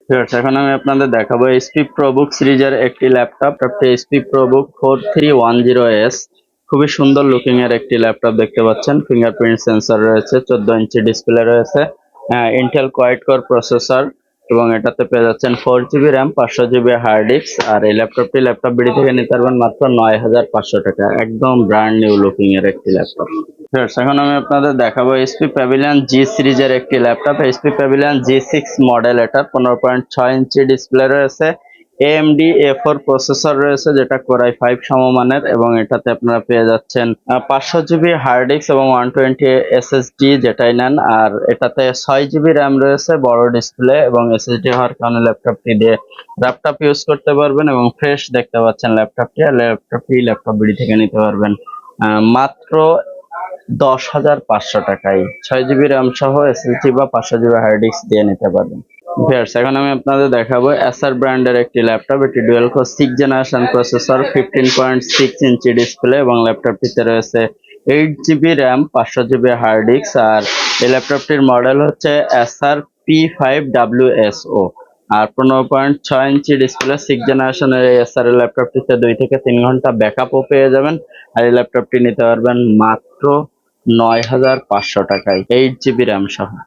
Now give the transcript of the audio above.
Viewers, এখন আমি আপনাদের দেখাবো এইচপি প্রোবুক সিরিজের একটি ল্যাপটপ। এইচপি প্রোবুক 4310S, খুবই সুন্দর লুকিং এর একটি ল্যাপটপ দেখতে পাচ্ছেন। ফিঙ্গারপ্রিন্ট সেন্সর রয়েছে, 14 ইঞ্চি ডিসপ্লে রয়েছে, ইন্টেল কোয়াড কোর প্রসেসর, এবং এটাতে পেয়ে যাচ্ছেন 4 GB RAM, 500 GB hard disk. আর এই ল্যাপটপটি ল্যাপটপ বিডি থেকে নিতে পারবেন মাত্র 9500 টাকা। একদম ব্র্যান্ড নিউ লুকিং এর একটি ল্যাপটপ। এখন আমি আপনাদের দেখাবো এইচপি প্যাভিলিয়ন জি সিরিজের একটি laptop. HP pavilion G6 model, এটা 15.6 ইঞ্চি ডিসপ্লে রয়েছে, AMD A4 প্রসেসর রয়েছে, যেটা কোরাই 5 সমমানের, এবং এটাতে আপনারা পেয়ে যাচ্ছেন 500 জিবি হার্ড ডিস্ক এবং 120 SSD যেটাই নেন। আর এটাতে 6 জিবি র্যাম রয়েছে, বড় ডিসপ্লে এবং SSD হওয়ার কারণে ল্যাপটপটি দিয়ে ল্যাপটপ ইউজ করতে পারবেন এবং ফ্রেশ দেখতে পাচ্ছেন ল্যাপটপটি। আর ল্যাপটপ বিডি থেকে নিতে পারবেন মাত্র 10,500 টাকায়। 6 জিবি র্যাম সহ SSD বা 500 জিবি হার্ড ডিস্ক দিয়ে নিতে পারবেন। এখন আমি আপনাদের দেখাবো এসার ব্র্যান্ডের একটি ল্যাপটপ। এটি dual core 6 generation processor, 15.6 inch display, এবং ল্যাপটপটিতে রয়েছে 8 GB RAM, 500 GB hard disk. আর এই ল্যাপটপটির মডেল হচ্ছে এসার P5WSO। আর 15.6 ইঞ্চি ডিসপ্লে, 6 জেনারেশনের এই এসার ল্যাপটপটিতে 2 থেকে 3 ঘন্টা ব্যাকআপও পেয়ে যাবেন। আর এই ল্যাপটপটি নিতে পারবেন মাত্র 9500 টাকায়, 8 জিবি র্যাম সহ।